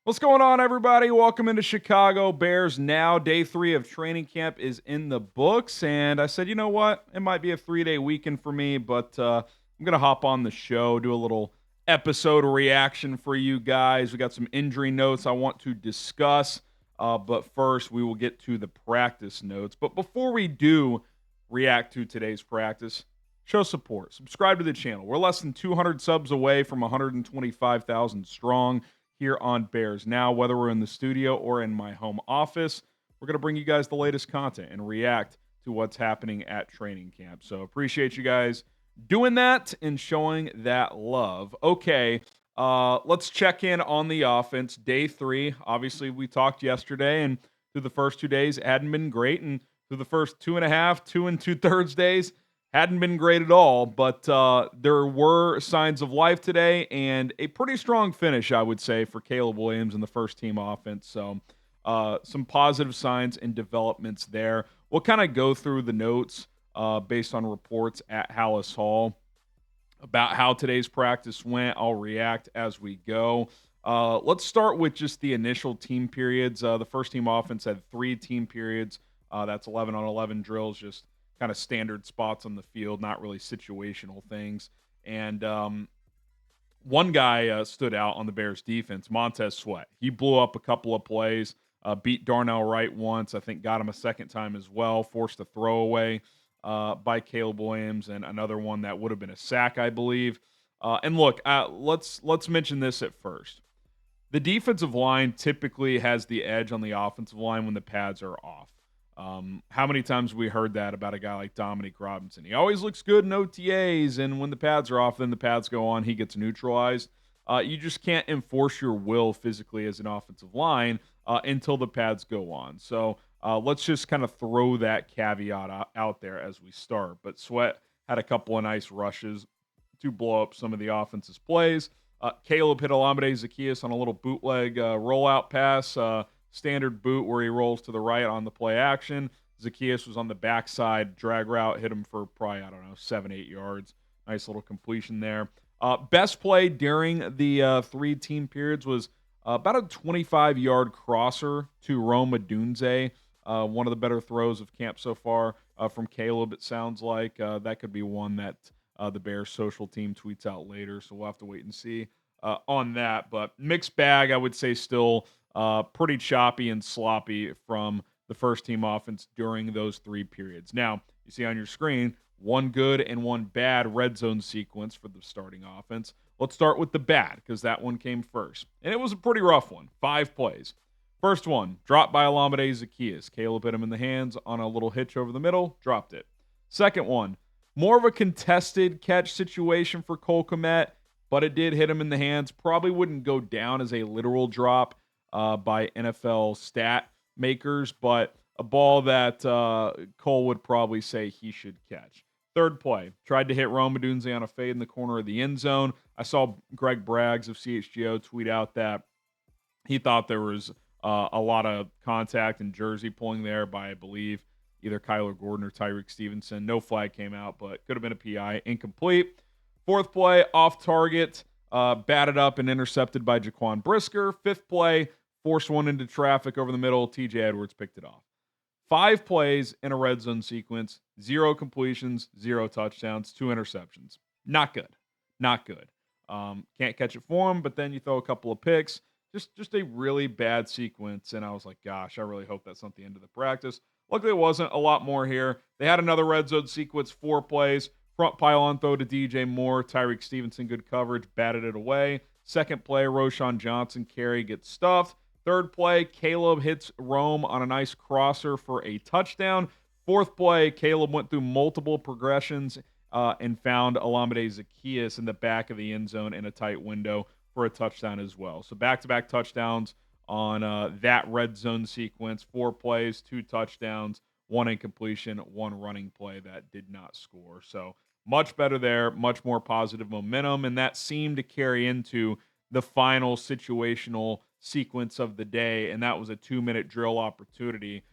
What's going on, everybody? Welcome into Chicago Bears Now. Day 3 of training camp is in the books. And I said, you know what? It might be a 3-day weekend for me, but I'm going to hop on the show, do a little episode reaction for you guys. We got some injury notes I want to discuss. But first, we will get to the practice notes. But before we do react to today's practice, show support. Subscribe to the channel. We're less than 200 subs away from 125,000 strong here on Bears Now, whether we're in the studio or in my home office. We're going to bring you guys the latest content and react to what's happening at training camp. So appreciate you guys doing that and showing that love. Okay, let's check in on the offense. Day 3, obviously we talked yesterday, and through the first 2 days, it hadn't been great. And through the first 2.5, 2 2/3 days, hadn't been great at all, but there were signs of life today and a pretty strong finish, I would say, for Caleb Williams and the first team offense. So some positive signs and developments there. We'll kind of go through the notes based on reports at Hallis Hall about how today's practice went. I'll react as we go. Let's start with just the initial team periods. The first team offense had 3 team periods. That's 11 on 11 drills, just kind of standard spots on the field, not really situational things. And one guy stood out on the Bears defense, Montez Sweat. He blew up a couple of plays, beat Darnell Wright once, I think got him a second time as well, forced a throwaway by Caleb Williams, and another one that would have been a sack, I believe. And look, let's mention this at first. The defensive line typically has the edge on the offensive line when the pads are off. How many times have we heard that about a guy like Dominique Robinson? He always looks good in OTAs, and when the pads are off, then the pads go on, he gets neutralized. You just can't enforce your will physically as an offensive line until the pads go on. So let's just kind of throw that caveat out there as we start. But Sweat had a couple of nice rushes to blow up some of the offense's plays. Caleb hit Olamide Zaccheaus on a little bootleg rollout pass, standard boot where he rolls to the right on the play action. Zaccheaus was on the backside drag route, hit him for probably, 7-8 yards. Nice little completion there. Best play during the 3 team periods was about a 25-yard crosser to Rome Odunze. One of the better throws of camp so far from Caleb, it sounds like. That could be one that the Bears social team tweets out later, so we'll have to wait and see on that. But mixed bag, I would say, still pretty choppy and sloppy from the first team offense during those 3 periods. Now, you see on your screen, one good and one bad red zone sequence for the starting offense. Let's start with the bad, because that one came first. And it was a pretty rough one. 5 plays. First one, dropped by Olamide Zaccheaus. Caleb hit him in the hands on a little hitch over the middle, dropped it. Second one, more of a contested catch situation for Cole Kmet, but it did hit him in the hands. Probably wouldn't go down as a literal drop by NFL stat makers, but a ball that Cole would probably say he should catch. Third play, tried to hit Rome Odunze on a fade in the corner of the end zone. I saw Greg Braggs of CHGO tweet out that he thought there was a lot of contact and jersey pulling there by, I believe, either Kyler Gordon or Tyreek Stevenson. No flag came out, but could have been a PI. Incomplete. Fourth play, off target, batted up and intercepted by Jaquan Brisker. Fifth play, forced one into traffic over the middle. TJ Edwards picked it off. 5 plays in a red zone sequence, 0 completions, 0 touchdowns, 2 interceptions. Not good. Not good. Can't catch it for him, but then you throw a couple of picks. Just a really bad sequence, and I was like, gosh, I really hope that's not the end of the practice. Luckily, it wasn't. A lot more here. They had another red zone sequence, 4 plays. Front pylon throw to DJ Moore. Tyreek Stevenson, good coverage, batted it away. Second play, Roshan Johnson carry gets stuffed. Third play, Caleb hits Rome on a nice crosser for a touchdown. Fourth play, Caleb went through multiple progressions and found Olamide Zaccheaus in the back of the end zone in a tight window for a touchdown as well. So back-to-back touchdowns on that red zone sequence. 4 plays, 2 touchdowns, 1 incompletion, 1 running play that did not score. So much better there, much more positive momentum, and that seemed to carry into the final situational sequence of the day, and that was a 2-minute drill opportunity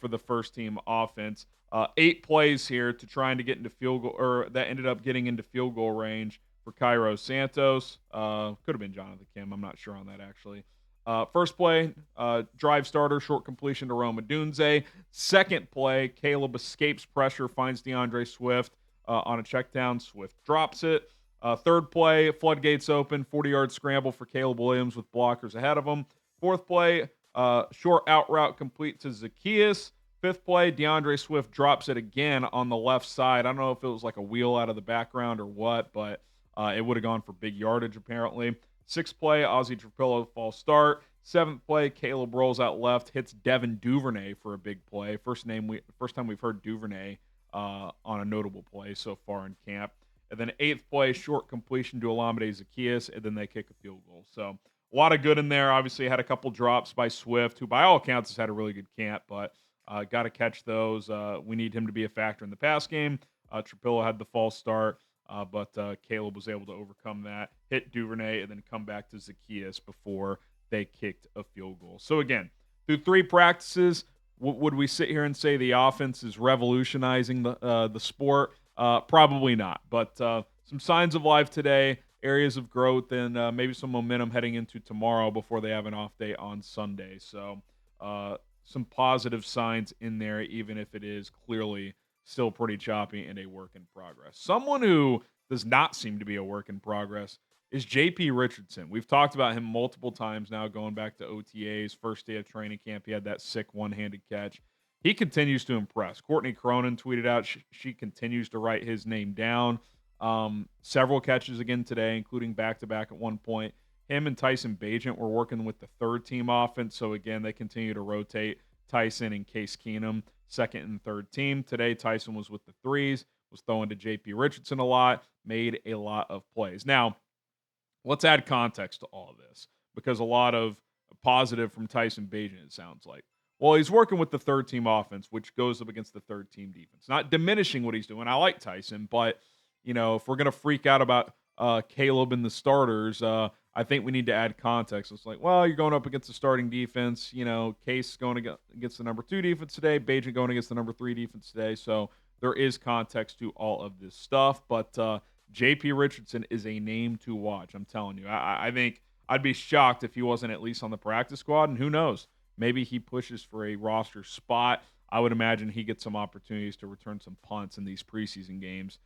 for the first team offense. 8 plays here to trying to get into field goal, or that ended up getting into field goal range for Cairo Santos. Could have been Jonathan Kim. I'm not sure on that, actually. First play, drive starter, short completion to Rome Odunze. Second play, Caleb escapes pressure, finds DeAndre Swift on a check down. Swift drops it. Third play, floodgates open, 40-yard scramble for Caleb Williams with blockers ahead of him. Fourth play, short out route complete to Zaccheaus. Fifth play, DeAndre Swift drops it again on the left side. I don't know if it was like a wheel out of the background or what, but it would have gone for big yardage apparently. Sixth play, Ozzy Trapilo false start. Seventh play, Caleb rolls out left, hits Devin Duvernay for a big play. First time we've heard Duvernay on a notable play so far in camp. And then eighth play, short completion to Olamide Zaccheaus, and then they kick a field goal. So a lot of good in there. Obviously, had a couple drops by Swift, who by all accounts has had a really good camp, but got to catch those. We need him to be a factor in the pass game. Trapilo had the false start. But Caleb was able to overcome that, hit Duvernay, and then come back to Zaccheaus before they kicked a field goal. So again, through 3 practices, would we sit here and say the offense is revolutionizing the sport? Probably not. But some signs of life today, areas of growth, and maybe some momentum heading into tomorrow before they have an off day on Sunday. So some positive signs in there, even if it is clearly still pretty choppy and a work in progress. Someone who does not seem to be a work in progress is JP Richardson. We've talked about him multiple times now, going back to OTAs, first day of training camp. He had that sick one-handed catch. He continues to impress. Courtney Cronin tweeted out she continues to write his name down. Several catches again today, including back-to-back at one point. Him and Tyson Bagent were working with the third-team offense, so again, they continue to rotate Tyson and Case Keenum, second and third team. Today, Tyson was with the threes, was throwing to JP Richardson a lot, made a lot of plays. Now, let's add context to all of this, because a lot of positive from Tyson Bagent, it sounds like. Well, he's working with the third team offense, which goes up against the third team defense. Not diminishing what he's doing. I like Tyson, but, if we're going to freak out about Caleb and the starters, I think we need to add context. It's like, well, you're going up against the starting defense. Case going against the number 2 defense today. Bagent going against the number 3 defense today. So there is context to all of this stuff. But J.P. Richardson is a name to watch. I'm telling you. I think I'd be shocked if he wasn't at least on the practice squad. And who knows? Maybe he pushes for a roster spot. I would imagine he gets some opportunities to return some punts in these preseason games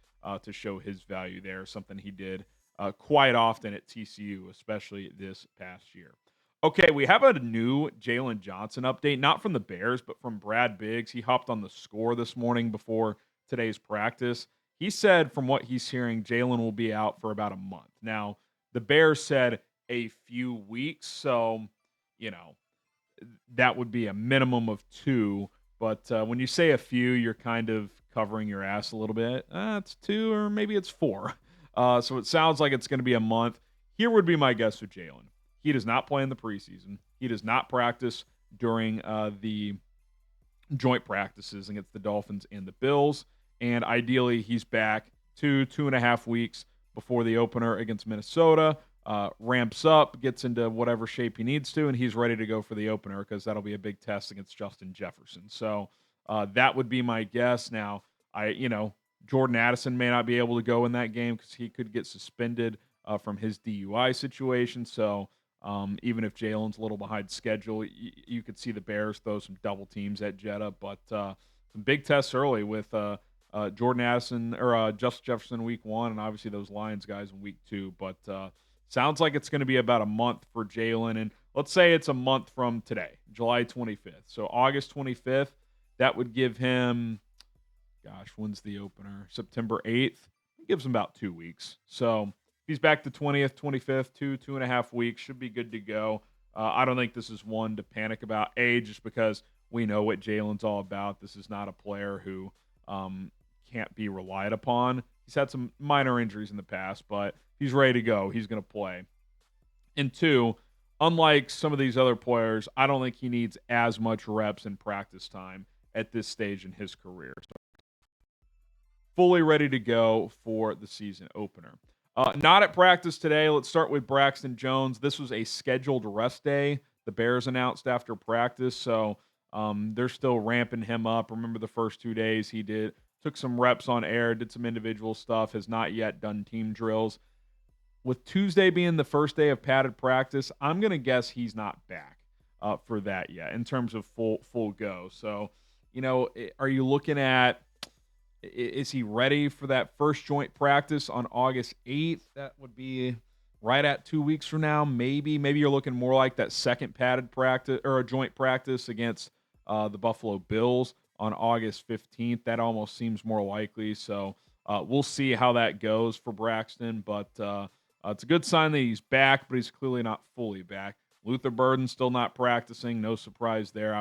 to show his value there, something he did quite often at TCU, especially this past year. Okay, we have a new Jaylen Johnson update, not from the Bears, but from Brad Biggs. He hopped on the score this morning before today's practice. He said, from what he's hearing, Jaylen will be out for about a month. Now, the Bears said a few weeks, so, that would be a minimum of 2. But when you say a few, you're kind of covering your ass a little bit. It's 2 or maybe it's 4. So it sounds like it's going to be a month. Here would be my guess with Jaylen. He does not play in the preseason. He does not practice during the joint practices against the Dolphins and the Bills. And ideally, he's back 2.5 weeks before the opener against Minnesota. Ramps up, gets into whatever shape he needs to, and he's ready to go for the opener because that'll be a big test against Justin Jefferson. So that would be my guess. Now, Jordan Addison may not be able to go in that game because he could get suspended from his DUI situation. So even if Jaylen's a little behind schedule, you could see the Bears throw some double teams at Jeddah. But some big tests early with Jordan Addison or Justin Jefferson week 1, and obviously those Lions guys in week 2. But sounds like it's going to be about a month for Jaylen. And let's say it's a month from today, July 25th. So August 25th, that would give him, when's the opener? September 8th. It gives him about 2 weeks. So if he's back the 20th, 25th, 2.5 weeks, should be good to go. I don't think this is one to panic about, just because we know what Jaylen's all about. This is not a player who can't be relied upon. He's had some minor injuries in the past, but he's ready to go. He's going to play. And 2, unlike some of these other players, I don't think he needs as much reps and practice time at this stage in his career. So fully ready to go for the season opener. Not at practice today. Let's start with Braxton Jones. This was a scheduled rest day. The Bears announced after practice, so they're still ramping him up. Remember the first 2 days he took some reps on air, did some individual stuff, has not yet done team drills. with Tuesday being the first day of padded practice, I'm gonna guess he's not back for that yet in terms of full go. So, are you looking at is he ready for that first joint practice on August 8th? That would be right at 2 weeks from now. Maybe you're looking more like that second padded practice or a joint practice against the Buffalo Bills on August 15th. That almost seems more likely. So we'll see how that goes for Braxton. But it's a good sign that he's back, but he's clearly not fully back. Luther Burden still not practicing. No surprise there. I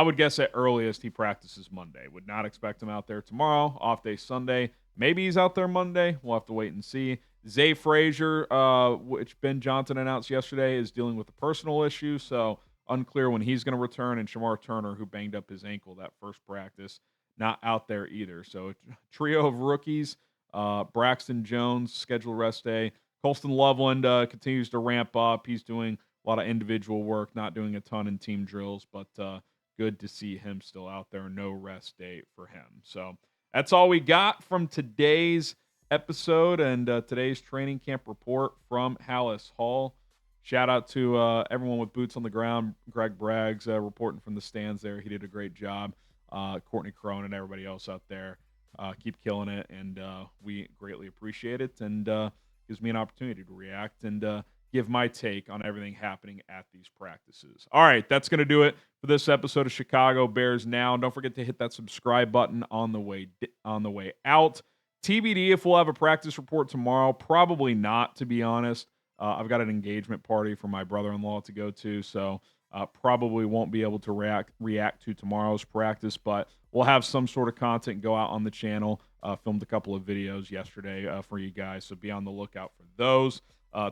would guess at earliest he practices Monday. Would not expect him out there tomorrow. Off day Sunday. Maybe he's out there Monday. We'll have to wait and see. Zay Frazier, which Ben Johnson announced yesterday, is dealing with a personal issue, so unclear when he's going to return. And Shemar Turner, who banged up his ankle that first practice, not out there either. So a trio of rookies. Braxton Jones, scheduled rest day. Colston Loveland continues to ramp up. He's doing a lot of individual work, not doing a ton in team drills, but good to see him still out there. No rest day for him. So that's all we got from today's episode and today's training camp report from Hallis Hall. Shout out to everyone with boots on the ground. Greg Braggs reporting from the stands there. He did a great job. Courtney Crone and everybody else out there. Keep killing it, and we greatly appreciate it. And gives me an opportunity to react and give my take on everything happening at these practices. All right, that's going to do it for this episode of Chicago Bears Now. Don't forget to hit that subscribe button on the way out. TBD if we'll have a practice report tomorrow. Probably not, to be honest. I've got an engagement party for my brother-in-law to go to, so probably won't be able to react to tomorrow's practice, but we'll have some sort of content go out on the channel. Filmed a couple of videos yesterday for you guys, so be on the lookout for those.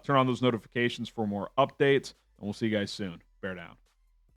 Turn on those notifications for more updates, and we'll see you guys soon. Bear down.